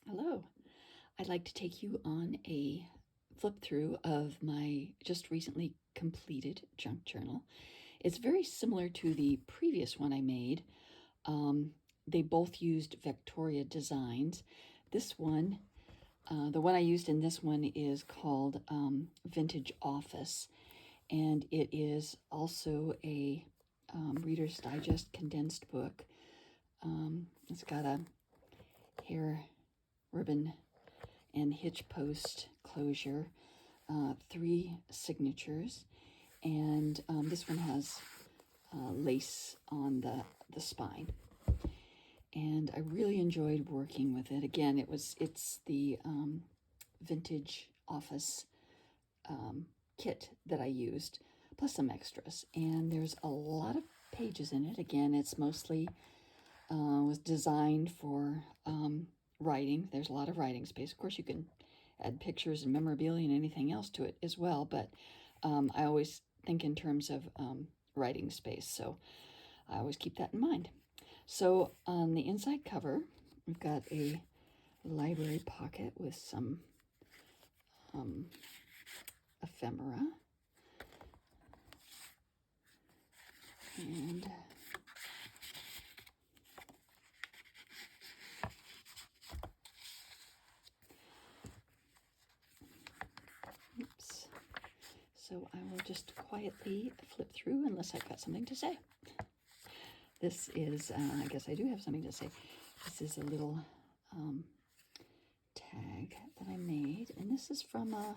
Hello. I'd like to take you on a flip through of my just recently completed junk journal. It's very similar to the previous one I made. They both used Vectoria Designs. This one, the one I used in this one is called Vintage Office, and it is also a Reader's Digest condensed book. It's got a hair ribbon and hitch post closure, 3 signatures, and this one has lace on the spine. And I really enjoyed working with it. Again, it's the Vintage Office kit that I used, plus some extras. And there's a lot of pages in it. Again, it's mostly was designed for writing. There's a lot of writing space. Of course, you can add pictures and memorabilia and anything else to it as well, but I always think in terms of writing space, so I always keep that in mind. So on the inside cover, we've got a library pocket with some ephemera, and oops. So I will just quietly flip through unless I've got something to say. This is, I guess I do have something to say. This is a little tag that I made, and this is from a,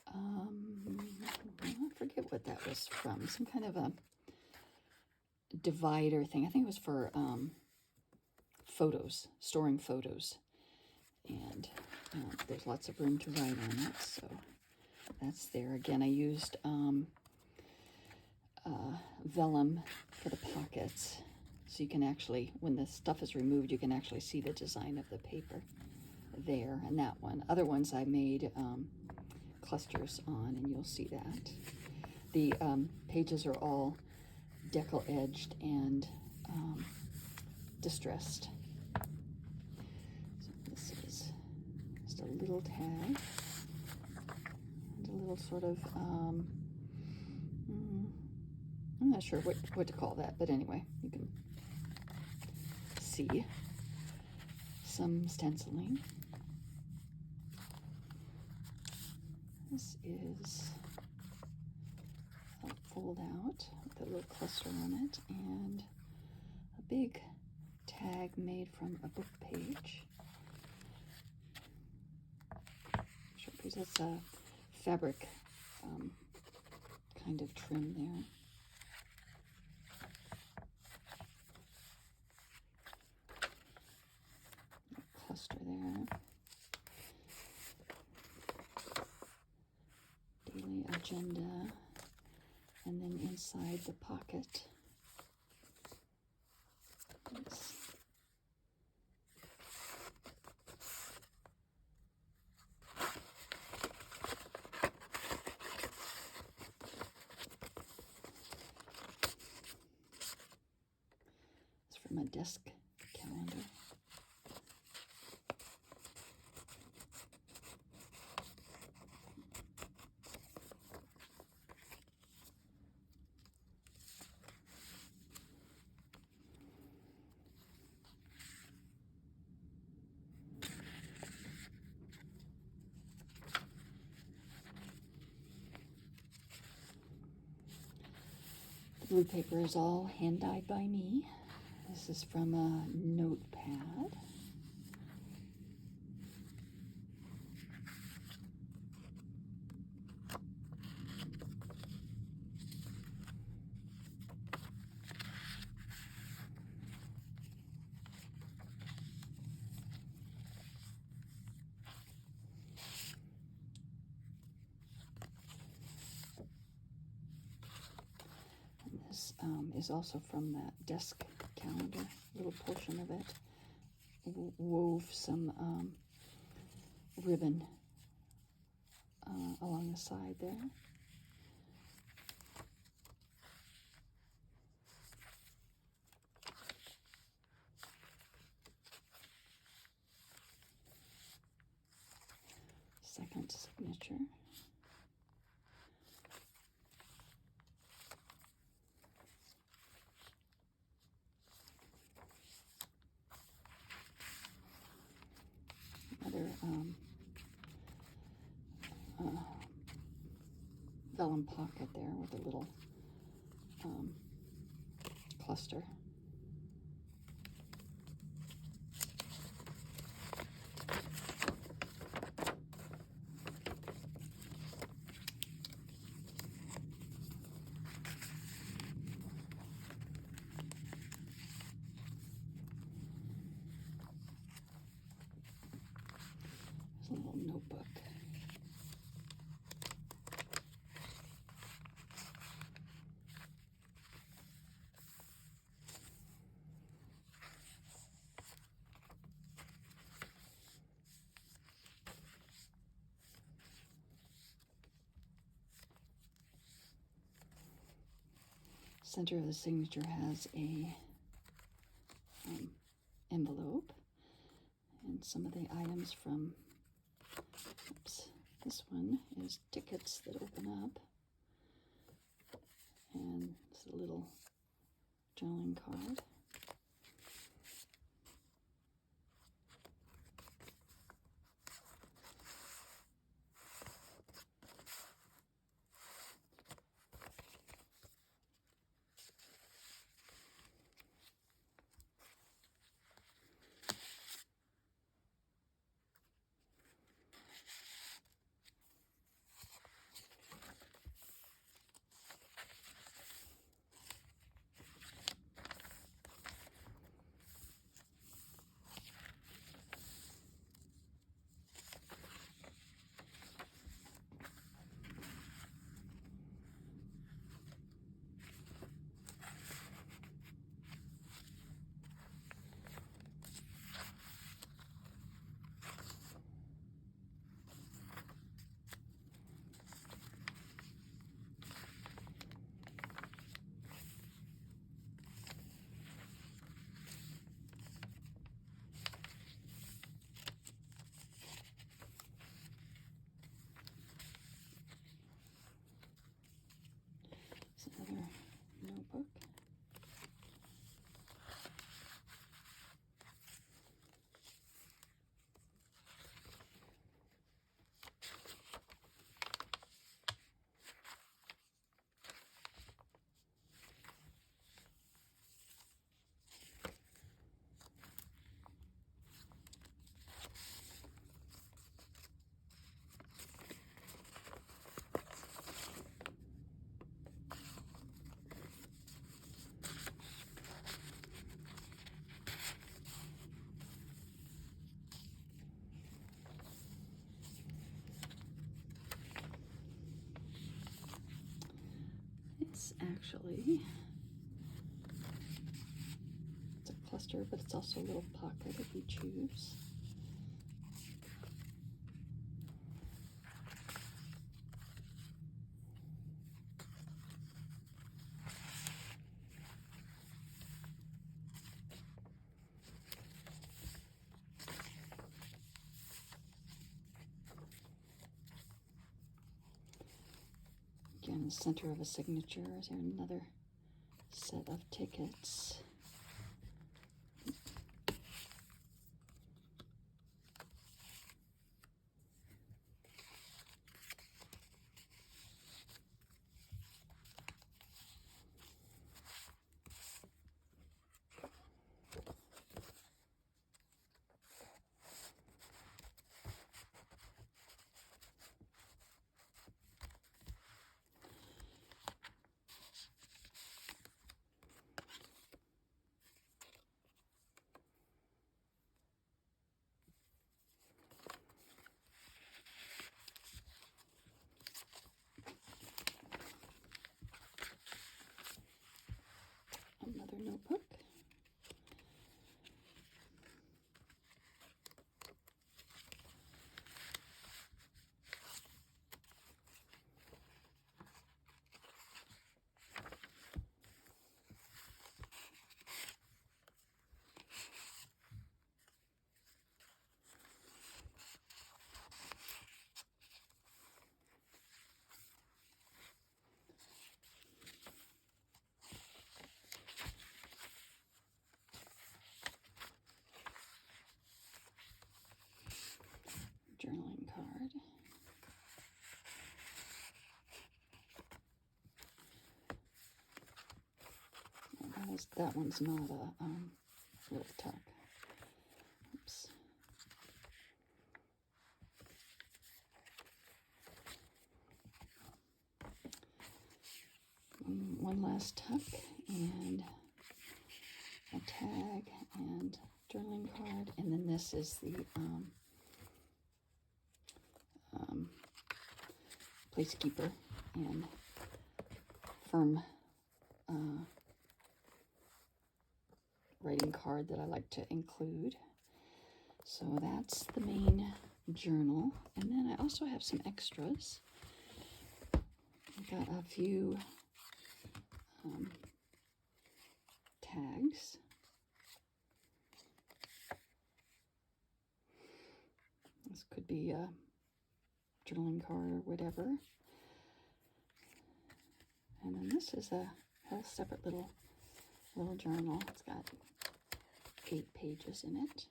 I forget what that was from, some kind of a divider thing. I think it was for photos, storing photos. And there's lots of room to write on it, so that's there. Again, I used vellum for the pockets, so you can actually, when the stuff is removed, you can actually see the design of the paper there. And that one, other ones I made clusters on, and you'll see that. The pages are all deckle edged and distressed. So this is just a little tag and a little sort of I'm not sure what to call that, but anyway, you can see some stenciling. This is a fold out with a little cluster on it, and a big tag made from a book page. Sure, because it's a fabric kind of trim there. Cluster there. Daily agenda, and then inside the pocket, this. It's from a desk calendar. The blue paper is all hand dyed by me. This is from a notepad. This is also from that desk calendar, a little portion of it. Wove some ribbon along the side there. second signature. Another vellum pocket there with a little cluster. There's a little notebook. Center of the signature has a envelope and some of the items from, this one is tickets that open up, and it's a little journaling card. It's another notebook. It's actually, it's a cluster, but it's also a little pocket if you choose. Again, the center of a signature is another set of tickets. Another notebook. that one's not a little tuck. Oops. One last tuck and a tag and journaling card, and then this is the placekeeper and firm writing card that I like to include. So that's the main journal, and then I also have some extras. I've got a few tags. This could be a journaling card or whatever. And then this is a whole separate little journal. It's got 8 pages in it.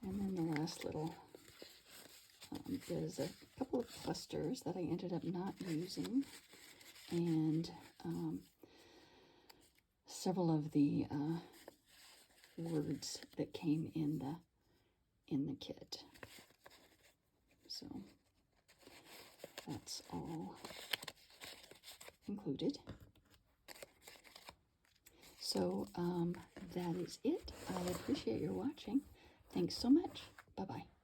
And then the last little is a couple of clusters that I ended up not using, and several of the words that came in the kit. So that's all included. So that is it. I appreciate your watching. Thanks so much. Bye-bye.